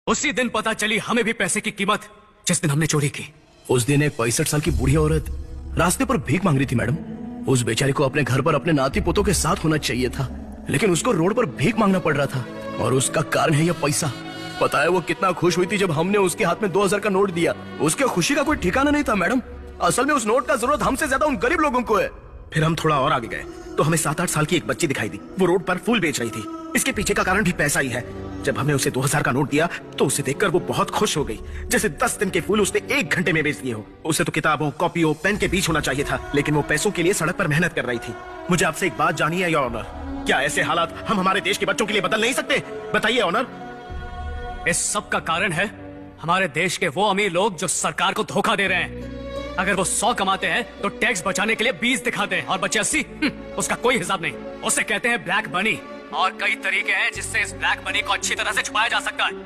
उसी दिन पता चली हमें भी पैसे की कीमत, जिस दिन हमने चोरी की। उस दिन एक 65 साल की बूढ़ी औरत रास्ते पर भीख मांग रही थी मैडम। उस बेचारी को अपने घर पर अपने नाती पोतों के साथ होना चाहिए था, लेकिन उसको रोड पर भीख मांगना पड़ रहा था, और उसका कारण है यह पैसा। पता है वो कितना खुश हुई थी जब हमने उसके हाथ में 2000 का नोट दिया। उसके खुशी का कोई ठिकाना नहीं था मैडम। असल में उस नोट का जरूरत हमसे ज्यादा उन गरीब लोगों को है। फिर हम थोड़ा और आगे गए तो हमें 7-8 साल की एक बच्ची दिखाई दी। वो रोड पर फूल बेच रही थी। इसके पीछे का कारण भी पैसा ही है। जब हमने उसे 2000 का नोट दिया तो उसे देखकर वो बहुत खुश हो गई, जैसे 10 दिन के फूल उसने 1 घंटे में बेच दिए हो। उसे तो किताबों, कॉपियों, पेन के बीच होना चाहिए था, लेकिन वो पैसों के लिए सड़क पर मेहनत कर रही थी। मुझे आपसे एक बात जाननी है योर ऑनर, क्या ऐसे हालात हम हमारे देश के बच्चों के लिए बदल नहीं सकते? बताइए ऑनर। इस सब का कारण है हमारे देश के वो अमीर लोग जो सरकार को धोखा दे रहे हैं। अगर वो 100 कमाते हैं तो टैक्स बचाने के लिए 20 दिखाते हैं, और बचे 80, उसका कोई हिसाब नहीं। उसे कहते हैं ब्लैक मनी, और कई तरीके हैं जिससे इस ब्लैक मनी को अच्छी तरह से छुपाया जा सकता है।